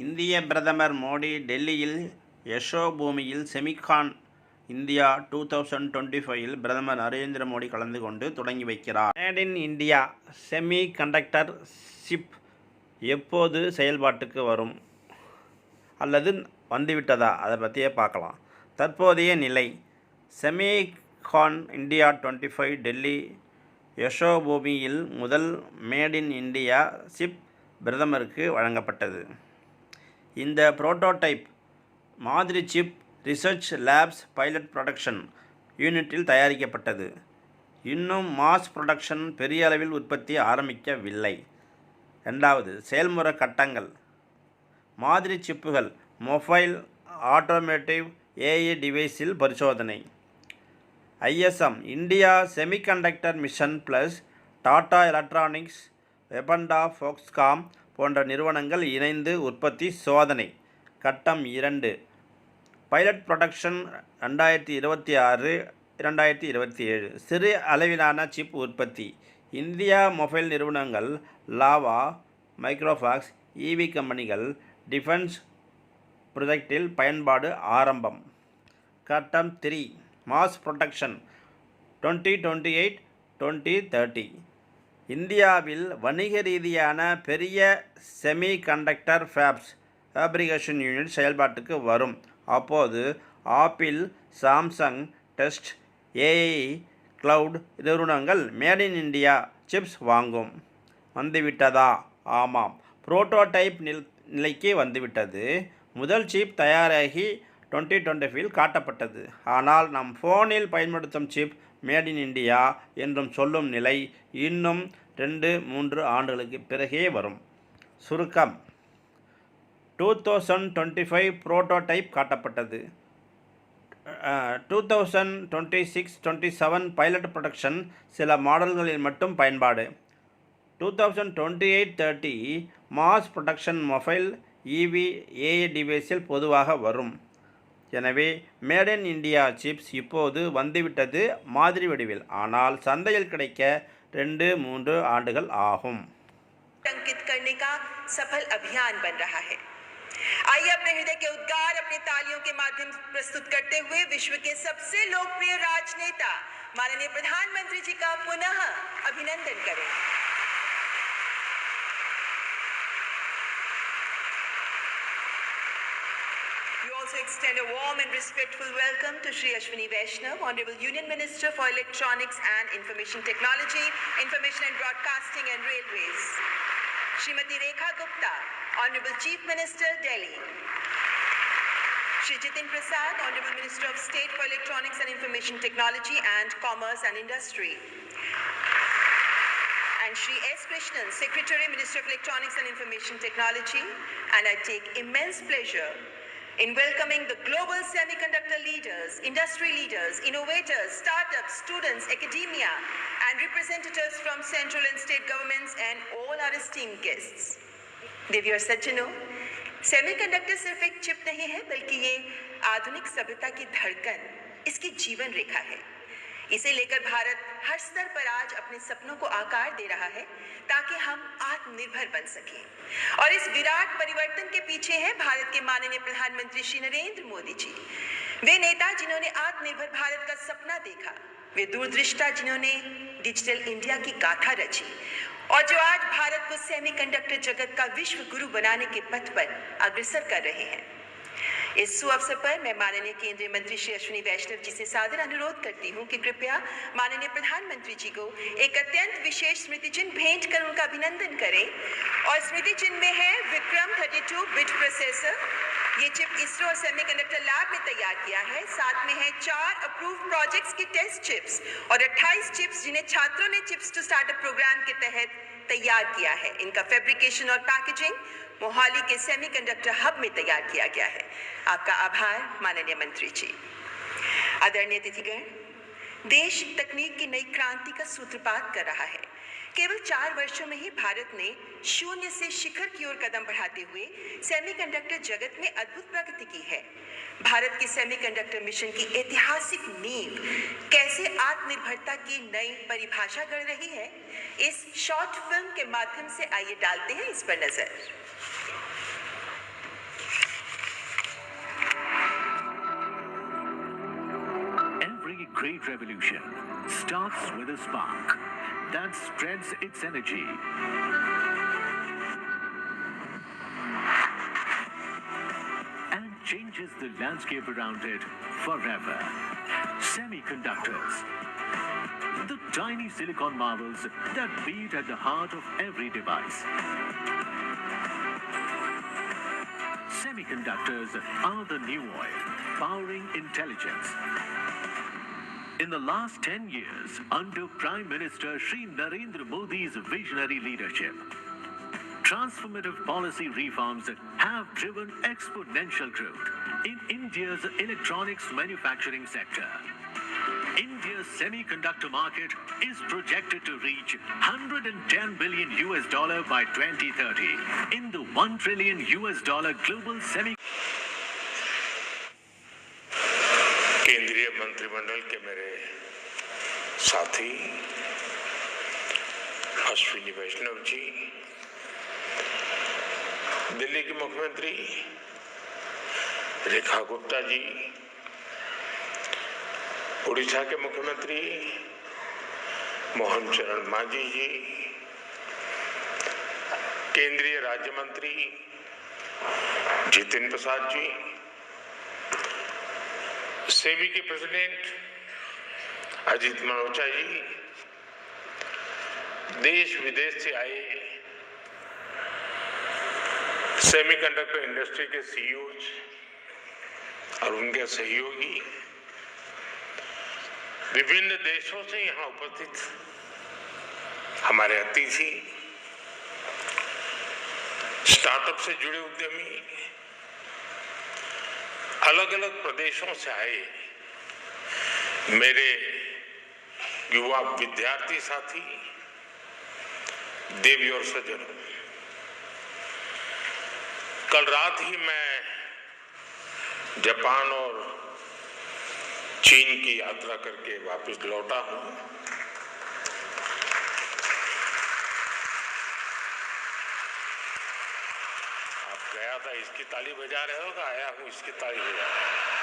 இந்திய பிரதமர் மோடி டெல்லியில் யசோபூமியில் செமிகான் இந்தியா 2025 பிரதமர் நரேந்திர மோடி கலந்து கொண்டு தொடங்கி வைக்கிறார். Made in India semi conductor chip எப்போது செயல்பாட்டுக்கு வரும் அல்லது வந்துவிட்டதா, அதை பற்றியே பார்க்கலாம். தற்போதைய நிலை: செமிகான் இந்தியா 25 டெல்லி யசோபூமியில் முதல் மேட் இன் இந்தியா சிப் பிரதமருக்கு வழங்கப்பட்டது. இந்த புரோட்டோடைப் மாதிரி chip research labs pilot production யூனிட்டில் தயாரிக்கப்பட்டது. இன்னும் மாஸ் ப்ரொடக்ஷன் பெரிய அளவில் உற்பத்தி ஆரம்பிக்கவில்லை. 2. செயல்முறை கட்டங்கள்: மாதிரி சிப்புகள் மொபைல் ஆட்டோமேட்டிவ் ஏஐ டிவைஸில் பரிசோதனை. ISM India semiconductor mission plus Tata electronics, வெபண்டா, ஃபோக்ஸ்காம் போன்ற நிறுவனங்கள் இணைந்து உற்பத்தி சோதனை. கட்டம் 2 பைலட் ப்ரொடக்ஷன் 2026-2027 சிறு அளவிலான சிப் உற்பத்தி. இந்தியா மொபைல் நிறுவனங்கள், லாவா, மைக்ரோஃபாக்ஸ், EV கம்பெனிகள் டிஃபென்ஸ் ப்ரொஜெக்டில் பயன்பாடு ஆரம்பம். கட்டம் 3 மாஸ் ப்ரொடக்ஷன் 2028-2030 இந்தியாவில் வணிக ரீதியான பெரிய செமி கண்டக்டர் ஃபேப்ரிகேஷன் யூனிட் செயல்பாட்டுக்கு வரும். அப்போது apple, Samsung, test, AI cloud நிறுவனங்கள் மேட் இன் இந்தியா சிப்ஸ் வாங்கும். வந்துவிட்டதா? ஆமாம், புரோட்டோடைப் நிலைக்கு வந்துவிட்டது. முதல் சிப் தயாராகி 2025 காட்டப்பட்டது. ஆனால் நம் ஃபோனில் பயன்படுத்தும் சிப் மேட் இன் இந்தியா என்றும் சொல்லும் நிலை இன்னும் 2-3 ஆண்டுகளுக்கு பிறகே வரும். சுருக்கம்: 2025 புரோட்டோடைப் காட்டப்பட்டது. 2026-27 பைலட் ப்ரொடக்ஷன் சில மாடல்களில் மட்டும் பயன்பாடு. 2028-30 mass production mobile, EV, AI டிவைஸில் பொதுவாக வரும். எனவே மேட் இன் இந்தியா சிப்ஸ் இப்போது வந்துவிட்டது மாதிரி வடிவில். ஆனால் சந்தையில் கிடைக்க 2-3 ஆண்டுகள் ஆகும். अंकित करने का सफल अभियान बन रहा है। आइए अपने हृदय के उद्गार अपनी तालियों के माध्यम से प्रस्तुत करते हुए विश्व के सबसे लोकप्रिय राजनेता माननीय प्रधानमंत्री जी का पुनः अभिनंदन करें। We also extend a warm and respectful welcome to Shri Ashwini Vaishnav, Honorable Union Minister for Electronics and Information Technology, Information and Broadcasting and Railways. Srimati Rekha Gupta, Honorable Chief Minister, Delhi. Shri Jitin Prasad, Honorable Minister of State for Electronics and Information Technology and Commerce and Industry. And Shri S. Krishnan, Secretary, Minister of Electronics and Information Technology. And I take immense pleasure in welcoming the global semiconductor leaders, industry leaders, innovators, startups, students, academia, and representatives from central and state governments and all our esteemed guests. देवी और सज्जनों, semiconductor सिर्फ एक chip नहीं है, बल्कि ये आधुनिक सभ्यता की धड़कन, इसकी जीवन रेखा है। इसे लेकर भारत हर स्तर पर आज अपने सपनों को आकार दे रहा है ताकि हम आत्मनिर्भर बन सकें। और इस विराट परिवर्तन के पीछे है भारत के माननीय प्रधानमंत्री श्री नरेंद्र मोदी जी। वे नेता जिन्होंने आत्मनिर्भर भारत का सपना देखा, वे दूरदृष्टा जिन्होंने डिजिटल इंडिया की गाथा रची और जो आज भारत को सेमीकंडक्टर जगत का विश्व गुरु बनाने के पथ पर अग्रसर कर रहे हैं। इस सुअवसर पर मैं माननीय केंद्रीय मंत्री श्री अश्विनी वैष्णव जी से सादर अनुरोध करती हूं कि कृपया माननीय प्रधानमंत्री जी को एक अत्यंत विशेष स्मृति चिन्ह भेंट कर उनका अभिनंदन करें। और स्मृति चिन्ह में है विक्रम 32 बिट प्रोसेसर। ये चिप इसरो और सेमीकंडक्टर लैब में तैयार किया है। साथ में है 4 अप्रूव्ड प्रोजेक्ट्स की टेस्ट चिप्स और 28 चिप्स जिन्हें छात्रों ने चिप्स टू स्टार्टअप प्रोग्राम के तहत तैयार किया है। इनका फैब्रिकेशन और पैकेजिंग मोहाली के सेमीकंडक्टर हब में तैयार किया गया है। आपका आभार माननीय मंत्री जी। आदरणीय अतिथिगण, देश तकनीक की नई क्रांति का सूत्रपात कर रहा है। केवल 4 वर्षों में ही भारत ने शून्य से शिखर की ओर कदम बढ़ाते हुए सेमीकंडक्टर जगत में अद्भुत प्रगति की है। भारत की सेमीकंडक्टर मिशन की ऐतिहासिक नींव कैसे आत्मनिर्भरता की नई परिभाषा गढ़ रही है, इस शॉर्ट फिल्म के माध्यम से आइए डालते हैं इस पर नजर। great revolution starts with a spark that spreads its energy and changes the landscape around it forever. Semiconductors. The tiny silicon marvels that beat at the heart of every device. Semiconductors are the new oil, powering intelligence. In the last 10 years, under Prime Minister Shri Narendra Modi's visionary leadership, transformative policy reforms have driven exponential growth in India's electronics manufacturing sector. India's semiconductor market is projected to reach $110 billion by 2030 in the $1 trillion global semi. केंद्रीय मंत्रिमंडल के मेरे साथी अश्विनी वैष्णव जी, दिल्ली की मुख्यमंत्री रेखा गुप्ता जी, उड़ीसा के मुख्यमंत्री मोहन चरण मांझी जी, केंद्रीय राज्य मंत्री जितिन प्रसाद जी, सेबी के प्रेसिडेंट अजीत मनोचा जी, देश विदेश से आए सेमीकंडक्टर इंडस्ट्री के सीईओज और उनके सहयोगी, विभिन्न देशों से यहाँ उपस्थित हमारे अतिथि, स्टार्टअप से जुड़े उद्यमी, अलग अलग प्रदेशों से आए मेरे युवा विद्यार्थी साथी, देवी और सज्जनों, कल रात ही मैं जापान और चीन की यात्रा करके वापस लौटा हूं। आप गया था इसकी ताली बजा रहे होगा, आया हूं इसकी ताली बजा रहा हूं।